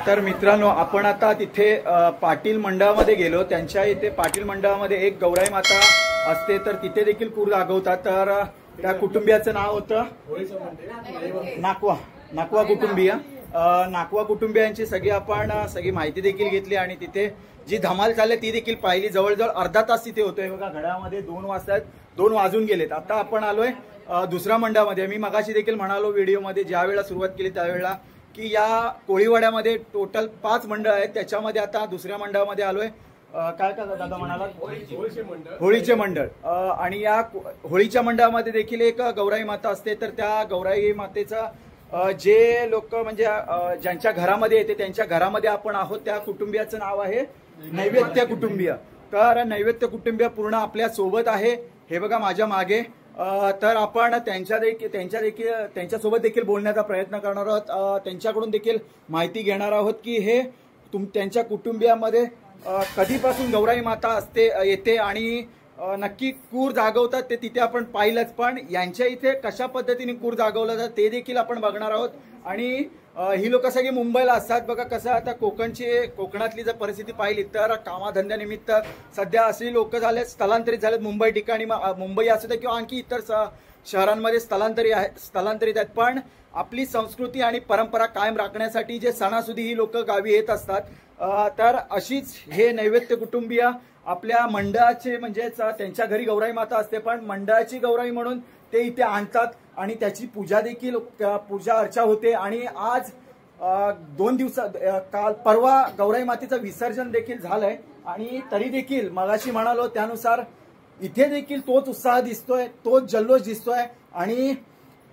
तर मित्रांनो आपण आता तिथे पाटील मंडळामध्ये गेलो। त्यांच्या इथे पाटील मंडळामध्ये एक गौराई माता असते, तर तिथे देखील कूर दाखवतात। तर त्या कुटुंबियाचं नाव होतं नाकवा कुटुंबीय। नाकवा कुटुंबियांची सगळी माहिती देखील घेतली आणि तिथे जी धमाल चालली ती देखील पाहिली। जवळजवळ अर्धा तास तिथे होतोय बघा, घड्याळामध्ये 2 वाजतात, 2 वाजून गेलेत। आता आपण आलोय दुसऱ्या मंडळामध्ये। मी मगाशी देखील म्हणालो व्हिडिओमध्ये ज्या वेळेला सुरुवात केली त्यावेळेला की या कोळीवाड्यामध्ये टोटल 5 मंडळ आहेत, त्याच्यामध्ये आता दुसऱ्या मंडळामध्ये आलोय। काय काय दादा म्हणाला? होळीचे मंडळ। आणि या होळीच्या मंडळामध्ये देखील एक गौराई माता असते। तर त्या गौराई मातेचा जे लोक म्हणजे ज्यांच्या घरामध्ये येते त्यांच्या घरामध्ये आपण आहोत। त्या कुटुंबियाचं नाव आहे नैवेद्य कुटुंबीय। तर नैवेद्य कुटुंबीय पूर्ण आपल्या सोबत आहे, हे बघा माझ्या मागे। तर आपण त्यांच्यासोबत देखील बोलण्याचा प्रयत्न करणार आहोत, त्यांच्याकडून देखील माहिती घेणार आहोत की हे त्यांच्या कुटुंबियामध्ये कधीपासून गौराई माता येते आणि नक्की कूर जागवतात ते तिथे आपण पाहिलंच, पण यांच्या इथे कशा पद्धतीने कूर जागवलं जातं ते देखील आपण बघणार आहोत। आणि ही लोक सगळी मुंबईला असतात बघा। कसं आता कोकणातली जर परिस्थिती पाहिली तर कामाधंद्यानिमित्त सध्या अशी लोक स्थलांतरित झालेत मुंबई ठिकाणी, मुंबई असू दे किंवा आणखी इतर शहरांमध्ये स्थलांतरित आहेत। पण आपली संस्कृती आणि परंपरा कायम राखण्यासाठी जे सणासुदी ही लोक गावी येत असतात। तर अशीच हे नैवेद्य कुटुंबीय आपल्या मंडळाचे म्हणजेच त्यांच्या घरी गौराई माता असते, पण मंडळाची गौराई म्हणून ते इथे आणतात आणि त्याची पूजा देखील पूजा अर्चा होते। आणि आज 2 दिवसात काल परवा गौराई मातेचं विसर्जन देखील झालंय आणि तरी देखील मगाशी म्हणालो त्यानुसार इथे देखील तोच उत्साह दिसतोय, तोच जल्लोष दिसतोय। आणि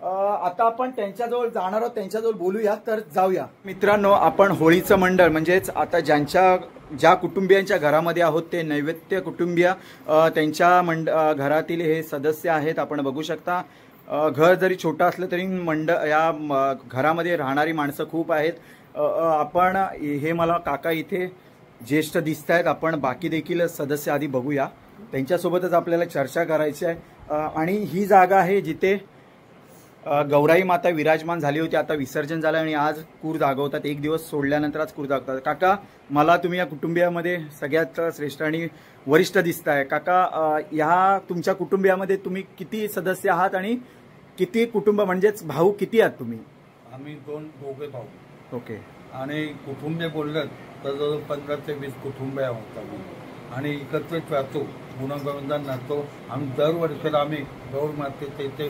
आता आपण त्यांच्याजवळ जाणार आहोत, त्यांच्याजवळ बोलूया, तर जाऊया। मित्रांनो आपण होळीचं मंडळ म्हणजेच आता ज्या कुटुंबियांच्या घरामध्ये आहोत ते नैवेद्य कुटुंबीय, त्यांच्या घरातील हे सदस्य आहेत। आपण बघू शकता घर जरी छोटं असलं तरी या घरामध्ये राहणारी माणसं खूप आहेत। आपण हे मला काका इथे ज्येष्ठ दिसत आहेत, आपण बाकी देखील सदस्य आधी बघूया, त्यांच्यासोबतच आपल्याला चर्चा करायची आहे। आणि ही जागा आहे जिथे गौराई माता विराजमान झाली होती, आता विसर्जन झालं आणि आज कूर जागवतात। 1 दिवस सोडल्यानंतर आज कूर जागवतात। काका मला तुम्ही या कुटुंबियामध्ये सगळ्यात श्रेष्ठ आणि वरिष्ठ दिसताय। काका या तुमच्या कुटुंबियामध्ये तुम्ही किती सदस्य आहात आणि किती कुटुंब म्हणजेच भाऊ किती आहात तुम्ही? आम्ही दोघे भाऊ। ओके। आणि कुटुंबे बोललं तर जवळ 15 ते 20 कुटुंबे आहोत आम्ही आणि एकत्रित राहतो, गुणगोविंदान राहतो। आम्ही दरवर्षीला आम्ही गौर मातेचे इथे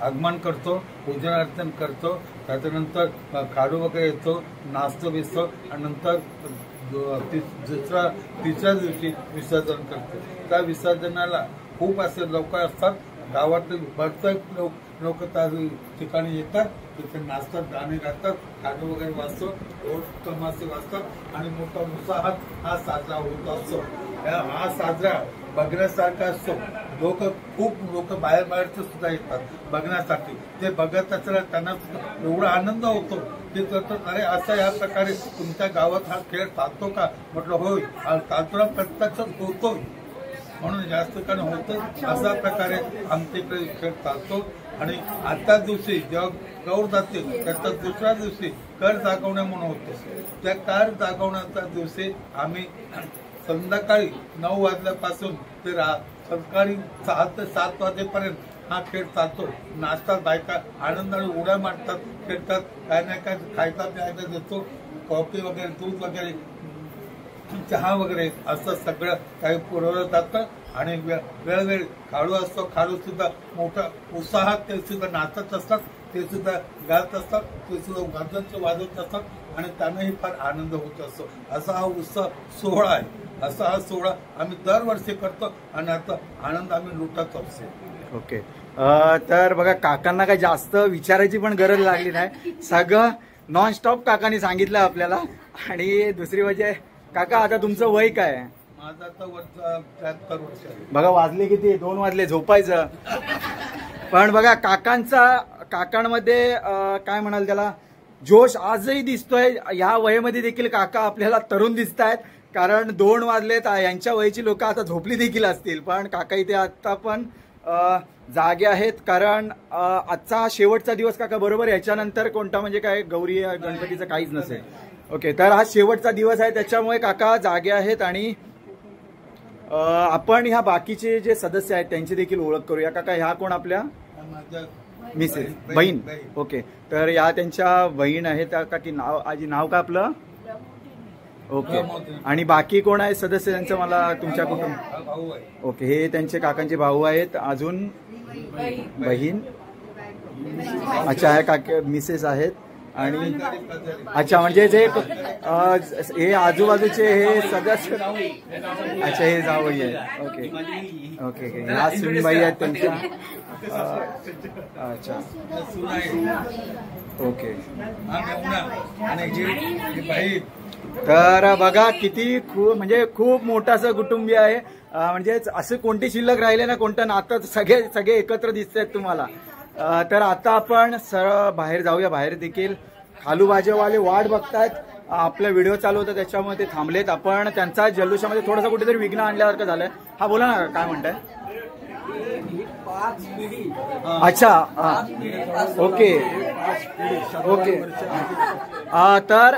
आगमन करतो, पूजन अर्चन करतो, त्याच्यानंतर खाडू वगैरे येतो, नाचतो बिचतो आणि नंतर तिसऱ्या दिवशी विसर्जन करतो। त्या विसर्जनाला खूप असे लोक असतात, गावातील भरपूर लोक त्या ठिकाणी येतात, तिथे नाचतात, गाणे गातात, खाडू वगैरे वाजतो, तमाशे वाजतात आणि मोठा उत्साहात हा साजरा होत असतो। हा साजरा बघण्यासारखा असतो। खूप लोक बाहेरचे सुद्धा येतात बघण्यासाठी। ते बघत असताना त्यांना एवढा आनंद होतो की अरे असं या प्रकारे तुमच्या गावात हा खेळ चालतो का? म्हटलं होय, चालतो प्रत्यक्षात होतो म्हणून जास्त ठिकाणी होतं। अशा प्रकारे आमच्याकडे खेळ चालतो। आणि आजच्या दिवशी जेव्हा गौर जाते त्याच्या दुसऱ्या दिवशी कर जागवणे म्हणून होतं। त्या कर जागवण्याच्या दिवशी आम्ही संध्याकाळी 9 वाजल्यापासून ते सकाळी 6 ते 7 वाजेपर्यंत हा खेळ चालतो। नाचतात, बायका आनंदाने उड्या मारतात, खेळतात, काय नाही काय खायला प्यायला देतो, कॉफी वगैरे, दूध वगैरे, चहा वगैरे असं सगळं काही पुरवलं जातं। आणि वेळोवेळी खाडू असतो, खाडू सुद्धा मोठा उत्साहात ते सुद्धा नाचत असतात, ते सुद्धा गात असतात, ते सुद्धा वाजत वाजवत असतात आणि त्यांनाही फार आनंद होत असतो। असा हा उत्सव सोहळा आहे। असा हा सोहळा आम्ही दरवर्षी करतो आणि आता आनंद आम्ही लुटत असतो। ओके। तर बघा काकांना काही जास्त विचारायची पण गरज लागली नाही, सगळं नॉनस्टॉप काकांनी सांगितलं आपल्याला। आणि दुसरी म्हणजे काका आता तुमचं वय काय आहे? माझा तर 73 वर्ष आहे। बघा वाजले किती? 2 वाजले, झोपायचं। पण बघा काकांमध्ये काय म्हणाल त्याला जोश आजही दिसतोय। ह्या वयामध्ये देखील काका आपल्याला तरुण दिसत आहेत, कारण 2 वाजलेत। यांच्या वयाची लोक आता झोपली देखील असतील, पण काका इथे आता पण जागे आहेत, कारण आजचा शेवटचा दिवस काका बरोबर? याच्यानंतर कोणता म्हणजे काय गौरी गणपतीचं काहीच नसेल? ओके, तर हा शेवटचा दिवस आहे त्याच्यामुळे काका जागे आहेत आणि आपण ह्या बाकीचे जे सदस्य आहेत त्यांची देखील ओळख करूया. काका ह्या कोण आपल्या मिसेस बहीण? ओके, तर या त्यांच्या बहीण आहेत का की नाव आजी नाव का आपलं? ओके, आणि बाकी कोण आहे सदस्य त्यांचं मला तुमच्या कुटुंब? ओके, हे त्यांचे काकांचे भाऊ आहेत. अजून बहीण? अच्छा, हे काका मिसेस आहेत. आणि अच्छा, म्हणजे जे हे आजूबाजूचे हे सदस्य, अच्छा हे जावई आहे. ओके ओके ओके, ह्या सुनबाई आहेत त्यांच्या. अच्छा ओके, तर बघा किती खूप मोठं असं कुटुंबीय आहे. म्हणजे असं कोणती शिल्लक राहिले ना, कोणतं नातं, सगळे एकत्र दिसत आहेत तुम्हाला. तर आता आपण सरळ बाहेर जाऊया. बाहेर देखील खालूबाजेवाले वाट बघतायत. आपला व्हिडिओ चालू होता त्याच्यामुळे ते थांबलेत. आपण त्यांचा जल्लोषामध्ये थोडासा कुठेतरी विघ्न आणल्यासारखं झालंय. हा बोला ना, काय म्हणताय? अच्छा, ओके ओके, तर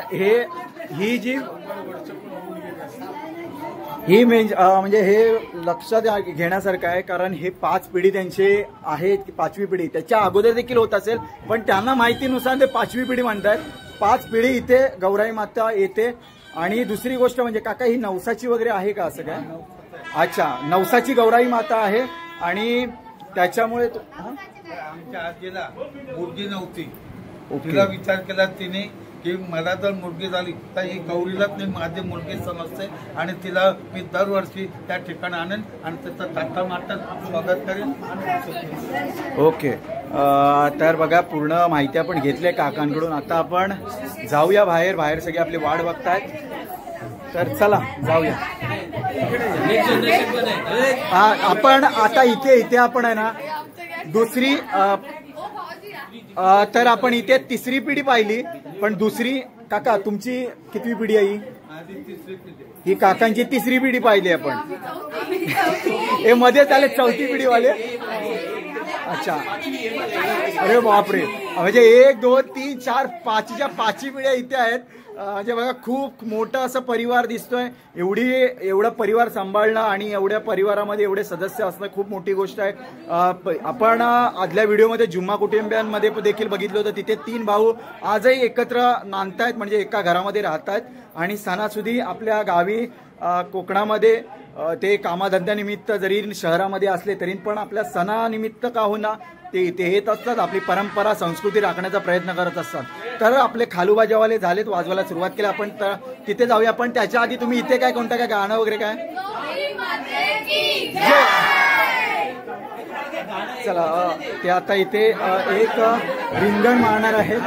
ही म्हणजे हे लक्षात घेण्यासारखं आहे, कारण हे 5 पिढी त्यांचे आहेत. 5वी पिढी त्याच्या अगोदर देखील होत असेल, पण त्यांना माहितीनुसार ते 5वी पिढी म्हणतात. 5 पिढी इथे गौराई माता येते. आणि दुसरी गोष्ट म्हणजे काका ही नवसाची वगैरे आहे का असं काय? अच्छा, नवसाची गौराई माता आहे. आणि त्याच्यामुळे आमच्या आजीला मुलगी नव्हती. तिला विचार केला तिने की मला जर मुलगी झाली तर ही गौरीलाच मी माझी मुलगी समजते आणि तिला मी दरवर्षी त्या ठिकाणी आणेन आणि त्याचं टाटा माटात स्वागत करेन. ओके, तर बघा पूर्ण माहिती आपण घेतली काकांकडून. आता आपण जाऊया बाहेर. बाहेर सगळे आपली वाट बघतायत, तर चला जाऊया. आपण आता इथे आपण आहे ना दुसरी, तर आपण इथे 3री पिढी पाहिली, पण दुसरी काका तुमची कितवी पिढी आहे? ही काकांची 3री पिढी पाहिली आपण. हे मध्ये आले 4थी पिढी वाले. अच्छा, अरे बापरे, म्हणजे 1 2 3 4 5च्या 5ची पिढ्या इथे आहेत. म्हणजे बघा खूप मोठा असं परिवार दिसतोय. एवढा परिवार सांभाळणं आणि एवढ्या परिवारामध्ये एवढे सदस्य असणं खूप मोठी गोष्ट आहे. आपण आदल्या व्हिडिओमध्ये जुम्मा कुटुंबियांमध्ये देखील बघितलं होतं. तिथे 3 भाऊ आजही एकत्र नांदतायत, म्हणजे एका घरामध्ये राहतात. आणि सणासुदी आपल्या गावी कोकणामध्ये ते कामाधंद्यानिमित्त जरी शहरामध्ये असले तरी पण आपल्या सणानिमित्त का होईना ते इथे येत असतात. आपली परंपरा संस्कृती राखण्याचा प्रयत्न करत असतात. तर आपले खालूबाजावाले झालेत, वाजवायला सुरुवात केली. आपण तिथे जाऊया. पण त्याच्या आधी तुम्ही इथे काय कोणतं काय गाणं वगैरे काय? चला, ते आता इथे एक रिंगण मारणार आहेत.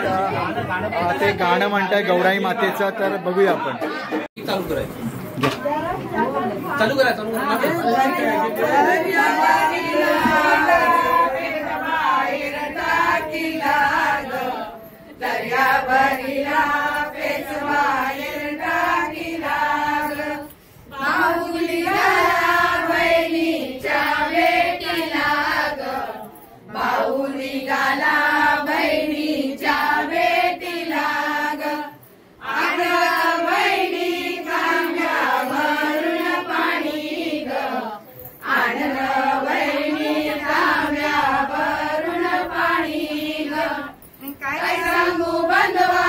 ते गाणं म्हणताय गौराई मातेचं, तर बघूया आपण. चालू करा. काय सांगू बंधवा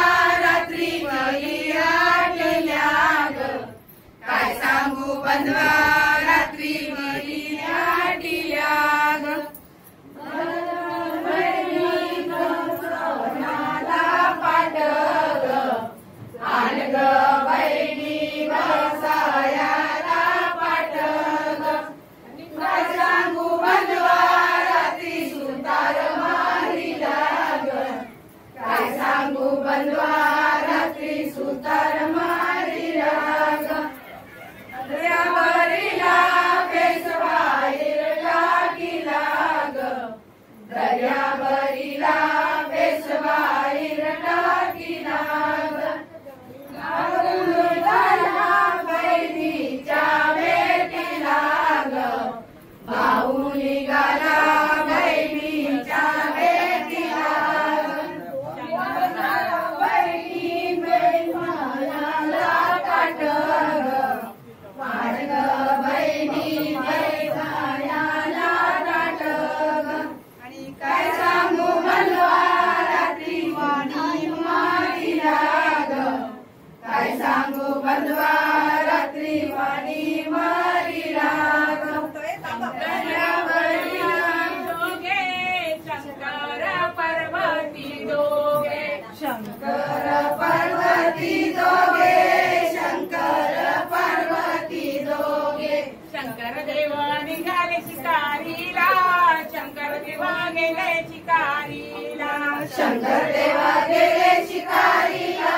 शंकरदेव गेले शिकारीला,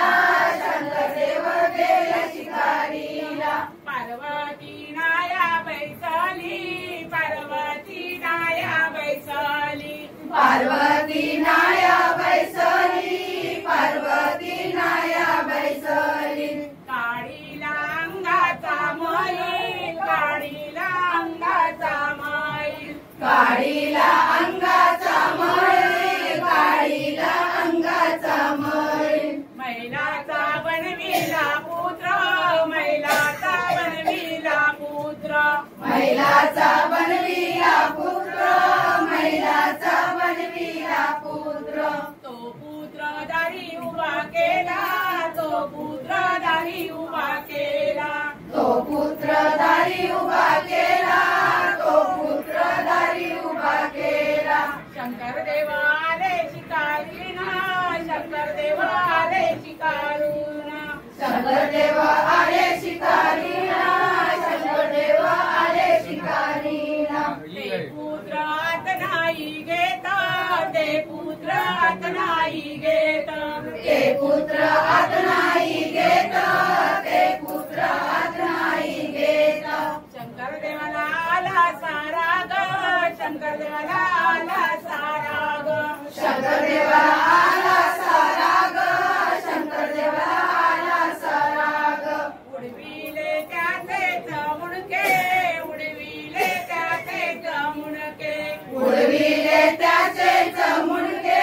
शंकरदेव गेले शिकारीला. पार्वती नाया बैसली, पार्वती नाया बैसली, पार्वती नाया बैसली, पार्वती नाया बैसली. काळीला अंगाचा मैल, काळीला अंगाचा मैल, काळीला अंगाचा मैल, काळीला अंगाचा मैल. मैलाचा बनविला पुत्र, मैलाचा बनविला पुत्र, मैलाचा बनविला पुत्र, मैलाचा बनविला पुत्र. तो पुत्र दारी उभा केला, तो पुत्र दारी उभा केला, तो पुत्र दारी उभा केला, तो पुत्र दारी उभा केला. शंकरदेव आले शिकारीना, शंकरदेव आले शिकारूना, शंकरदेव आले शिकारीला, शंकरदेव आले शिकारीला. ते पुत्र आत नाही घेत, ते पुत्र आत नाही घेत, ते पुत्र आत नाही घेत, ते पुत्र आत नाही घेत. शंकरदेवाला आला सारा ग, शंकरदेवाला आला सारा ग, शंकरदेवा आला सारा ग, शंकरदेवा आला सारा ग. उडविले त्याचेच मुडके, उडविले त्याचेच मुडके, उडविले त्याचेच मुंडके,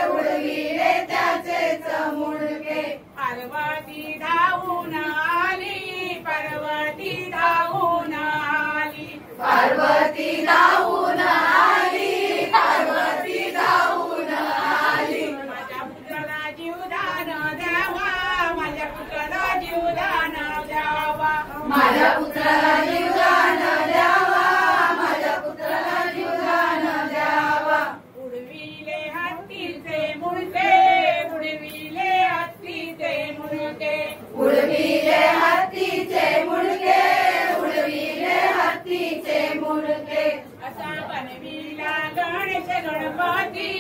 उडविले त्याचेच मुंडके. पार्वती धावून आली, पार्वती धावून आली, पार्वती धावून आली, पार्वती धावून आली. माझ्या पुत्राला जीवदान द्यावा, माझ्या पुत्राला जीवदान द्यावा, माझ्या पुत्राला जीवदान द्यावा, माझ्या पुत्राला जीवदान द्यावा. उडविले हत्तीचे मुडके, उडविले हत्तीचे मुडके, उडविले हत्तीचे मुंडके, उडविले हत्तीचे मुंडके. असा बनविला गणेश गणपती,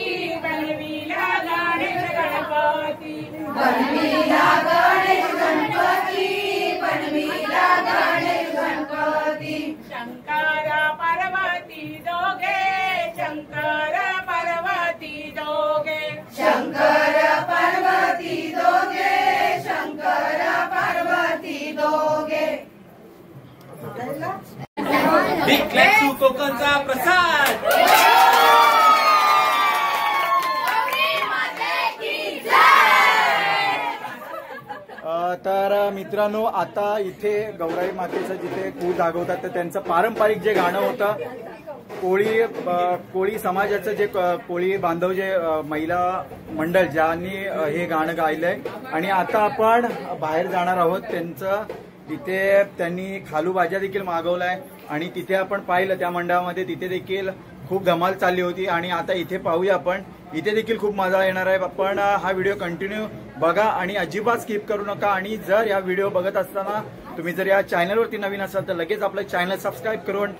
बनविला गणेश गणपती, बनविला गणेश गणपती, बनविला गणेश गणपती. शंकर पार्वती दोघे, शंकर पार्वती दोघे, शंकर पार्वती दोघे, शंकर पार्वती दोघे. बिग फ्लेक्स टू कोकणचा प्रसाद. तर मित्रांनो, आता इथे गौराई मातेचं जिथे कूळ जागवतात तर त्यांचं पारंपरिक जे गाणं होतं, कोळी समाजाचं जे कोळी बांधव जे महिला मंडळ ज्यांनी हे गाणं गायलंय. आणि आता आपण बाहेर जाणार आहोत. त्यांचं तिथे त्यांनी खालू भाज्या देखील मागवलाय आणि तिथे आपण पाहिलं त्या मंडळामध्ये तिथे देखील खूप धमाल चालली होती. आणि आता इथे पाहूया आपण, इथे देखील खूप मजा येणार आहे. आपण हा व्हिडिओ कंटिन्यू बघा आणि अजिबात स्किप करू नका. आणि जर या व्हिडिओ बघत असताना तुम्ही जर या चॅनलवरती नवीन असाल तर लगेच आपलं चॅनल सबस्क्राईब करून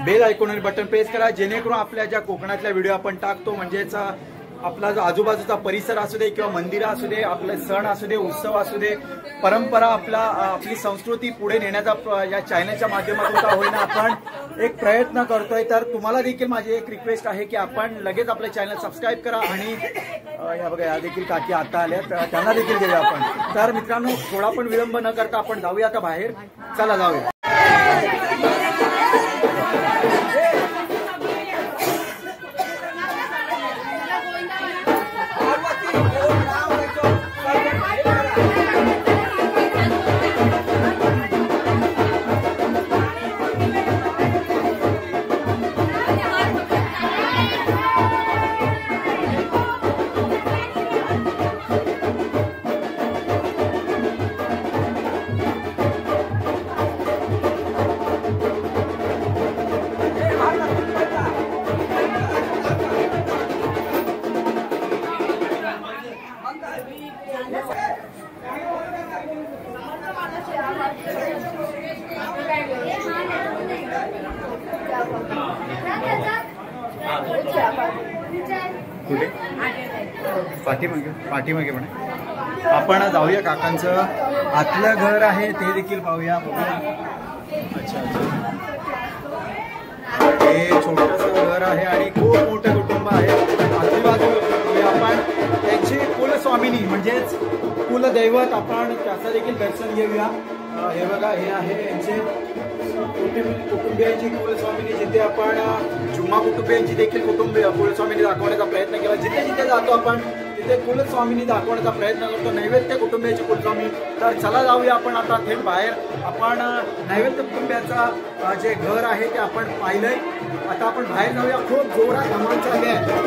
बेल आयकॉन बटन प्रेस करा, जेणेकरून आपल्या ज्या कोकणातल्या व्हिडिओ आपण टाकतो म्हणजेच आपला जो आजूबाजूचा परिसर असू दे किंवा मंदिरं असू दे, आपले सण असू दे, उत्सव असू दे, परंपरा, आपली संस्कृती पुढे नेण्याचा या चॅनलच्या माध्यमातून का होईना आपण एक प्रयत्न करतोय. तर तुम्हाला देखील माझी एक रिक्वेस्ट आहे की आपण लगेच आपलं चॅनल सबस्क्राईब करा. आणि या बघा, या देखील काकी आता आल्या, त्यांना देखील देऊया आपण. तर मित्रांनो, थोडा पण विलंब न करता आपण जाऊया आता बाहेर. चला जाऊया. कुठे पाठीमागे पण आपण जाऊया काकांचं आतलं घर आहे ते देखील पाहूया. अच्छा हे छोटंसं घर आहे आणि खूप मोठं कुटुंब आहे. आतली बाजू आपण त्यांची कुलस्वामिनी म्हणजेच कुलदैवत आपण त्याचं देखील दर्शन घेऊया. हे बघा हे आहे यांचे कुटुंबियांची कुलस्वामिनी जिथे आपण जुम्मा कुटुंबियांची देखील कुलस्वामिनी दाखवण्याचा प्रयत्न केला. जिथे जिथे जातो आपण तिथे कुलस्वामिनी दाखवण्याचा प्रयत्न करतो. नैवेद्य कुटुंबियांची कुलस्वामी. तर चला जाऊया आपण आता थेट बाहेर. आपण नैवेद्य कुटुंबियाचा जे घर आहे ते आपण पाहिलंय. आता आपण बाहेर जाऊया. खूप जोरात धमाल चालली आहे.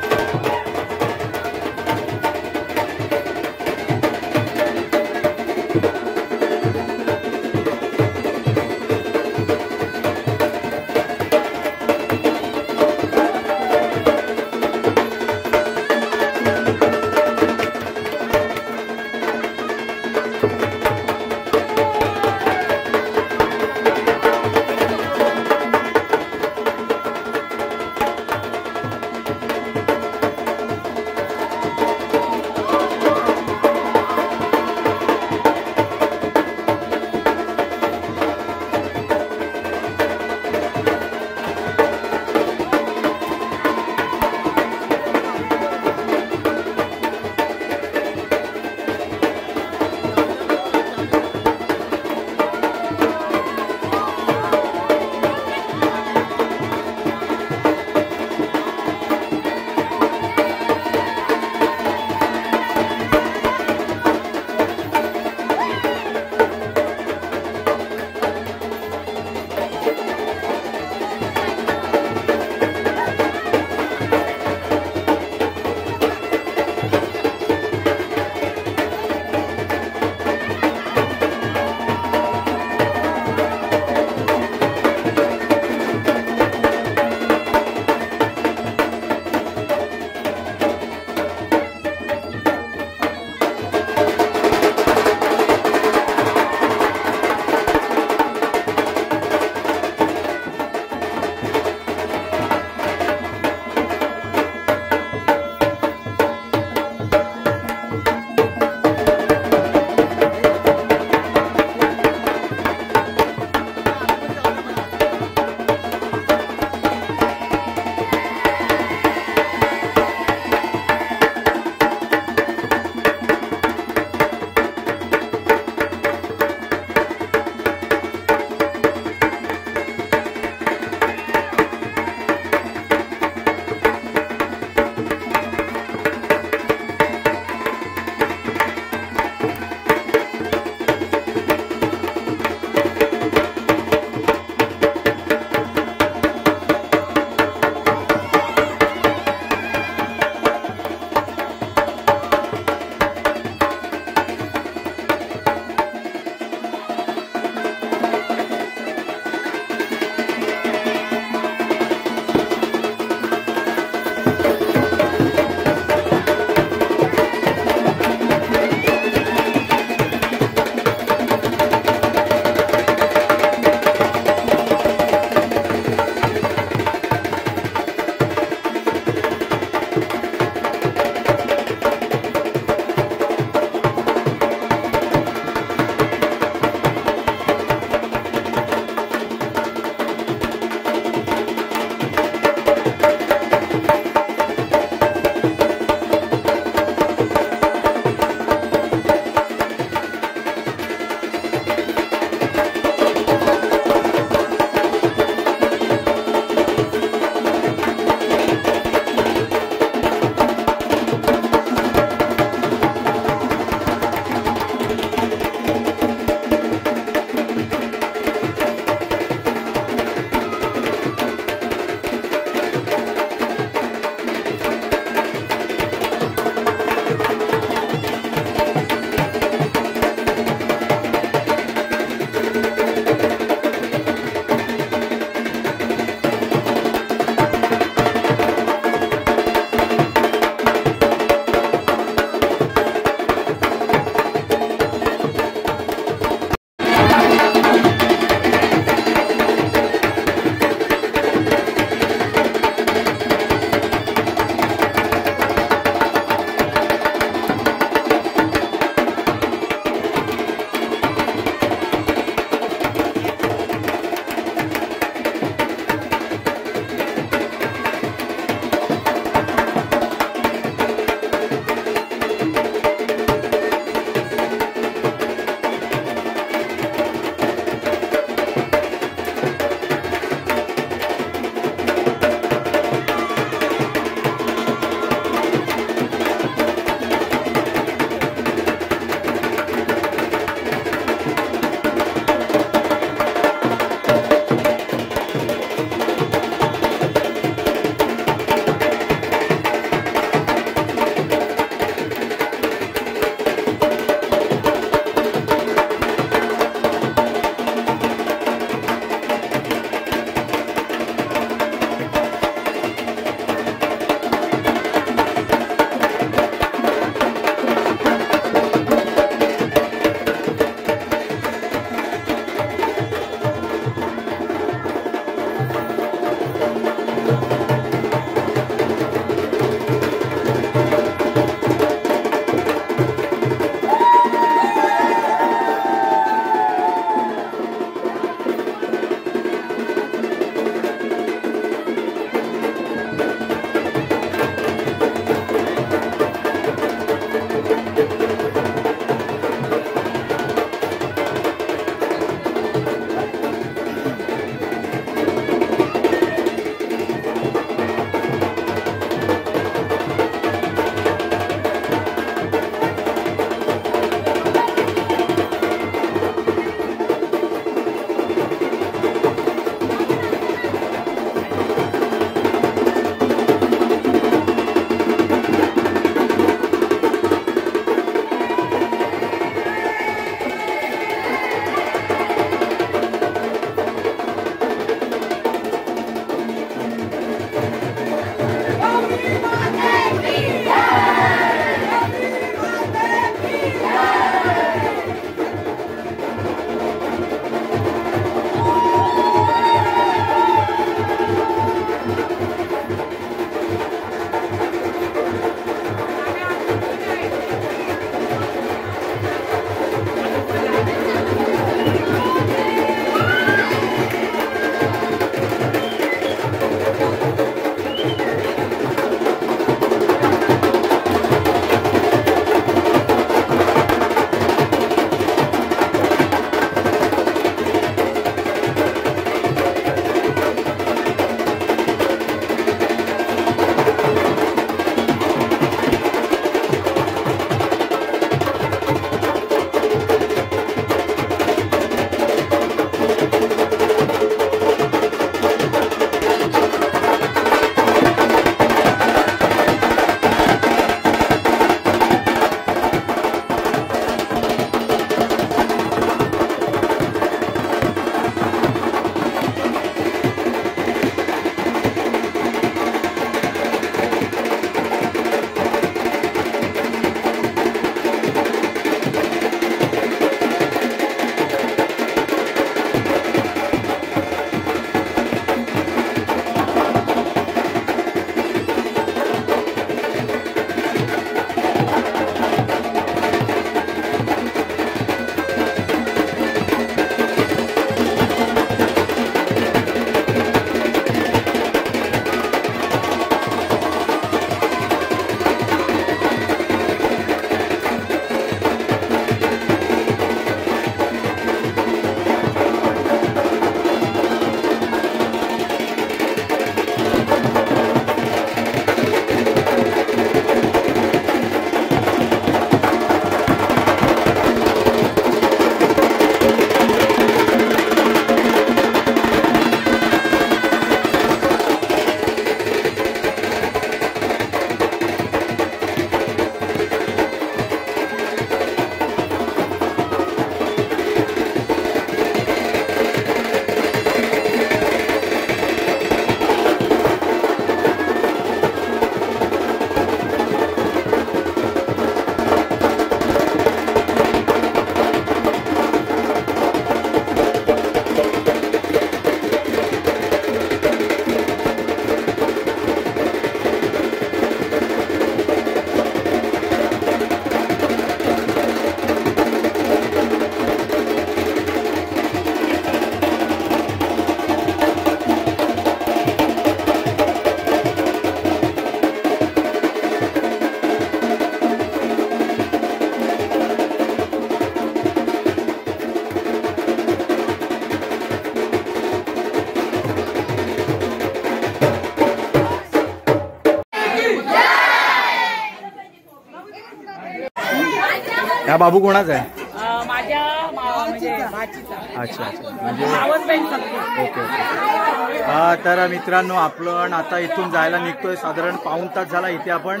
ह्या बाबू कोणाचा आहे? माझ्या म्हणजे भाचीचा. अच्छा अच्छा, म्हणजे आवाज बहीण सांगते. Okay okay. तर मित्रांनो, आपण आता इथून जायला निघतोय. साधारण पाऊण तास झाला इथे आपण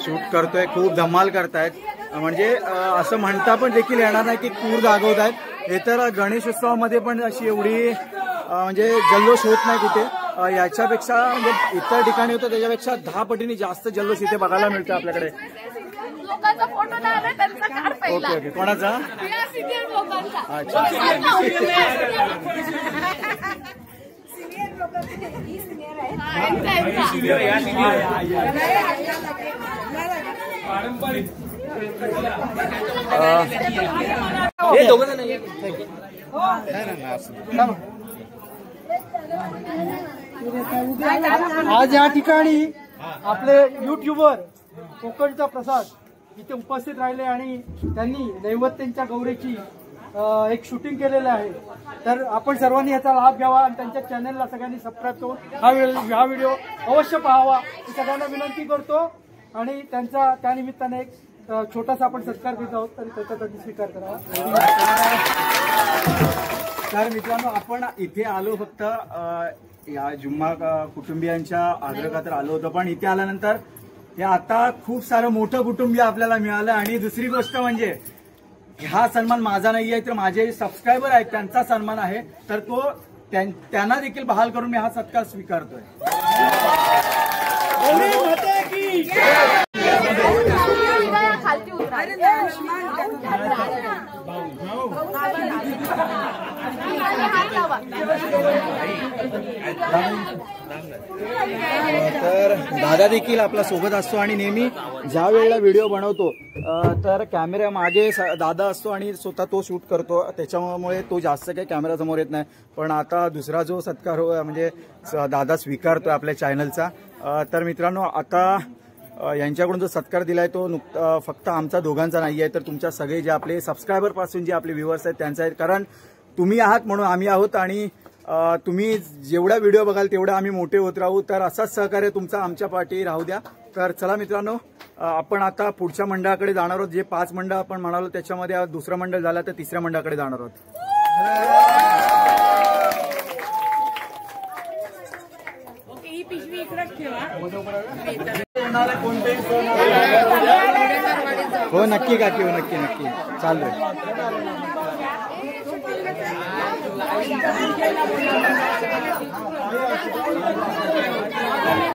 शूट करतोय. खूप धमाल करतायत, म्हणजे असं म्हणता पण देखील येणार नाही की कूर जागवत आहेत. हे तर गणेशोत्सवामध्ये पण अशी एवढी म्हणजे जल्लोष होत नाही कुठे. याच्यापेक्षा म्हणजे इतर ठिकाणी होतं त्याच्यापेक्षा 10 पटीने जास्त जल्लोष इथे बघायला मिळतं आपल्याकडे. लोकांचा फोटो नाही त्यांचा काढ पहिला. Okay okay. कोणाचा? सिनियर लोकांचा. अच्छा. आज या ठिकाणी आपले युट्यूबर कोकणचा प्रसाद इथे उपस्थित राहिले आणि त्यांनी नैवेद्यांच्या गौरीची एक शूटिंग केलेलं आहे. तर आपण सर्वांनी याचा लाभ घ्यावा आणि त्यांच्या चॅनलला सगळ्यांनी सबस्क्राईब करून हा व्हिडिओ अवश्य पाहावा ही सगळ्यांना विनंती करतो. आणि त्यांचा त्यानिमित्ताने एक छोटासा आपण सत्कार करत आहोत, तरी त्याच्यासाठी स्वीकार करावा. तर मित्रांनो, आपण इथे आलो फक्त या जुम्मा कुटुंबियांच्या आग्रहाखातर आलो होतो, पण इथे आल्यानंतर हे आता खूप सारं मोठं कुटुंबीय आपल्याला मिळालं. आणि दुसरी गोष्ट म्हणजे हा सन्मान माझा नाही आहे, तर माझे सबस्क्रायबर आहेत त्यांचा सन्मान आहे. तर तो त्यांना देखील बहाल करून मी हा सत्कार स्वीकारतोय. खालती उतरा. तर दादा देखील आपला सोबत असतो आणि नेहमी ज्या वेळेला व्हिडिओ बनवतो तर कॅमेरा मागे दादा असतो आणि स्वतः तो शूट करतो. त्याच्यामुळे तो जास्त काही कॅमेरा समोर येत नाही. पण आता दुसरा जो सत्कार म्हणजे दादा स्वीकारतोय आपल्या चॅनलचा. तर मित्रांनो, आता यांच्याकडून जो सत्कार दिलाय तो फक्त आमचा दोघांचा नाही आहे, तर तुमच्या सगळे जे आपले सबस्क्रायबर पासून जे आपले व्ह्युअर्स आहेत त्यांचा आहे. कारण तुम्ही आहात म्हणून आम्ही आहोत आणि तुम्ही जेवढा व्हिडिओ बघाल तेवढा आम्ही मोठे होत राहू. तर असाच सहकार्य तुमचा आमच्या पाठी राहू द्या. तर चला मित्रांनो, आपण आता पुढच्या मंडळाकडे जाणार आहोत. जे 5 मंडळ आपण म्हणालो त्याच्यामध्ये दुसरं मंडळ झालं, तर तिसऱ्या मंडळाकडे जाणार आहोत. ओके, ही पिशवी इकडेच ठेवा. हो नक्की काकी, हो नक्की नक्की चालू.